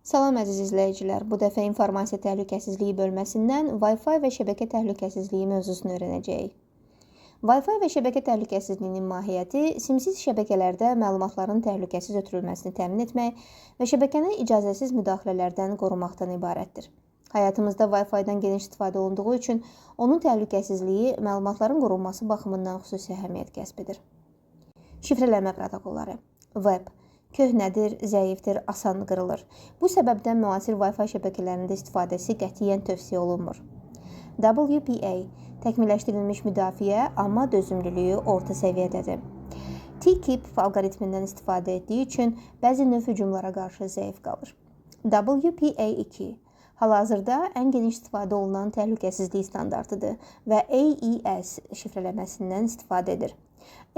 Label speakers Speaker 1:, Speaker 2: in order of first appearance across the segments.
Speaker 1: Salam əziz izləyicilər, bu dəfə informasiya təhlükəsizliyi bölməsindən Wi-Fi və şəbəkə təhlükəsizliyi mövzusunu öyrənəcəyik. Wi-Fi və şəbəkə təhlükəsizliyinin mahiyyəti simsiz şəbəkələrdə məlumatların təhlükəsiz ötürülməsini təmin etmək və şəbəkəni icazəsiz müdaxilələrdən qorumaqdan ibarətdir. Həyatımızda Wi-Fi-dan geniş istifadə olunduğu üçün onun təhlükəsizliyi məlumatların qorunması baxımından xüsusi əhəmiyyət kəsb edir. Şifrələmə protokolları. Web köhnədir, zəifdir, asan qırılır. Bu səbəbdən müasir Wi-Fi şəbəkələrində istifadəsi qətiyyən tövsiyə olunmur. WPA təkmilləşdirilmiş müdafiə, amma dözümlülüyü orta səviyyədədir. TKIP alqoritmindən istifadə etdiyi üçün bəzi növ hücumlara qarşı zəif qalır. WPA2 hal-hazırda ən geniş istifadə olunan təhlükəsizlik standartıdır və AES şifrələməsindən istifadə edir.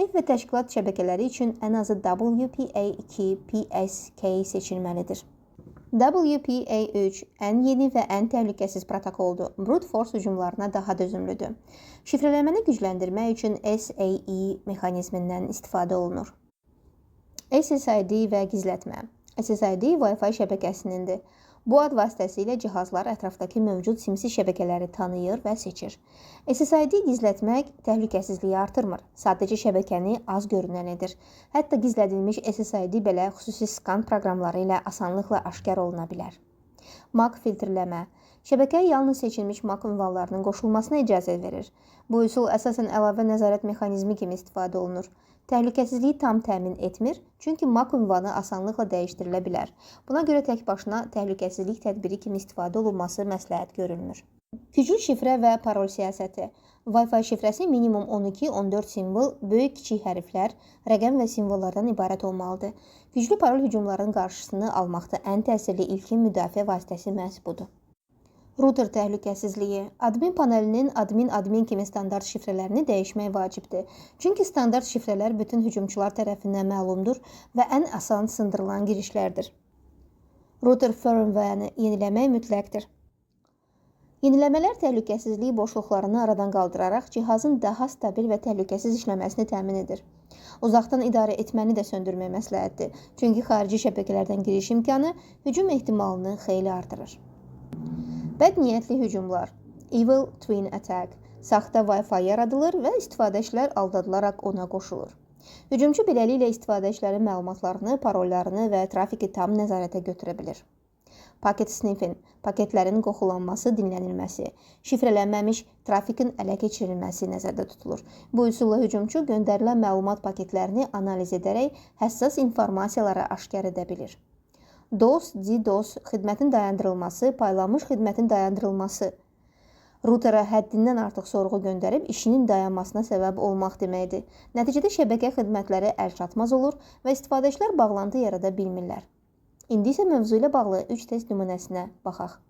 Speaker 1: Ev və təşkilat şəbəkələri üçün ən azı WPA2 PSK seçilməlidir. WPA3 ən yeni və ən təhlükəsiz protokoldur. Brute force hücumlarına daha dözümlüdür. Şifrələməni gücləndirmək üçün SAE mexanizmindən istifadə olunur. SSID və gizlətmə. SSID Wi-Fi şəbəkəsinindir. Bu ad vasitəsilə cihazlar ətrafdakı mövcud simsiz şəbəkələri tanıyır və seçir. SSID gizlətmək təhlükəsizliyi artırmır, sadəcə şəbəkəni az görünən edir. Hətta gizlədilmiş SSID belə xüsusi skan proqramları ilə asanlıqla aşkar oluna bilər. MAC filtrləmə. Şəbəkəyə yalnız seçilmiş MAC ünvanlarının qoşulmasına icazə verir. Bu üsul əsasən əlavə nəzarət mexanizmi kimi istifadə olunur. Təhlükəsizliyi tam təmin etmir, çünki MAC ünvanı asanlıqla dəyişdirilə bilər. Buna görə tək başına təhlükəsizlik tədbiri kimi istifadə olunması məsləhət görülmür. Güclü şifrə və parol siyasəti. Wi-Fi şifrəsi minimum 12-14 simvol, böyük-kiçik hərflər, rəqəm və simvollardan ibarət olmalıdır. Güclü parol hücumların qarşısını almaqda ən təsirli ilkin müdafiə vasitəsi məhz budur. Router təhlükəsizliyi. Admin panelinin admin kimi standart şifrələrini dəyişmək vacibdir. Çünki standart şifrələr bütün hücumçular tərəfindən məlumdur və ən asan sındırılan girişlərdir. Router firmware-ni yeniləmək mütləqdir. Yeniləmələr təhlükəsizlik boşluqlarını aradan qaldıraraq cihazın daha stabil və təhlükəsiz işləməsini təmin edir. Uzaqdan idarə etməni də söndürmək məsləhətdir, çünki xarici şəbəkələrdən giriş imkanı hücum ehtimalını xeyli artırır. Bədniyyətli hücumlar. Evil Twin Attack. Saxta Wi-Fi yaradılır və istifadəçilər aldadılaraq ona qoşulur. Hücumçu beləliklə istifadəçilərin məlumatlarını, parollarını və trafiki tam nəzarətə götürə bilir. Paket sniffing. Paketlərin qoxulanması, dinlənilməsi, şifrələnməmiş trafikin ələ keçirilməsi nəzərdə tutulur. Bu üsulla hücumçu göndərilən məlumat paketlərini analiz edərək həssas informasiyaları aşkar edə bilir. DOS, DDoS xidmətin dayandırılması, paylanmış xidmətin dayandırılması. Routera həddindən artıq sorğu göndərib işinin dayanmasına səbəb olmaq deməkdir. Nəticədə şəbəkə xidmətləri əlçatmaz olur və istifadəçilər bağlantı yarada bilmirlər. İndi isə mövzu ilə bağlı 3 test nümunəsinə baxaq.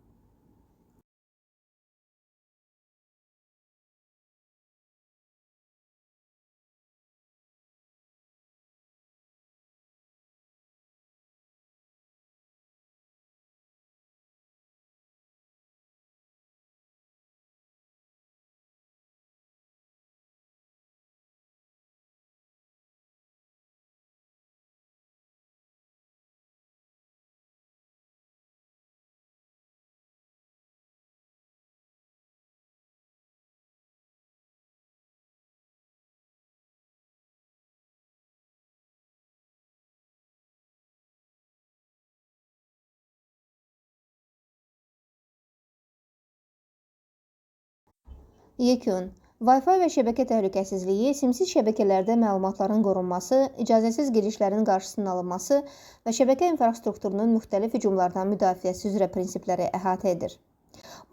Speaker 1: Yekun. Wi-Fi və şəbəkə təhlükəsizliyi simsiz şəbəkələrdə məlumatların qorunması, icazəsiz girişlərin qarşısının alınması və şəbəkə infrastrukturunun müxtəlif hücumlardan müdafiəsi üzrə prinsipləri əhatə edir.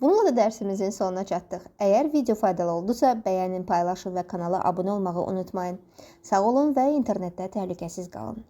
Speaker 1: Bununla da dərsimizin sonuna çatdıq. Əgər video faydalı oldusa, bəyənin, paylaşın və kanala abunə olmağı unutmayın. Sağ olun və internetdə təhlükəsiz qalın.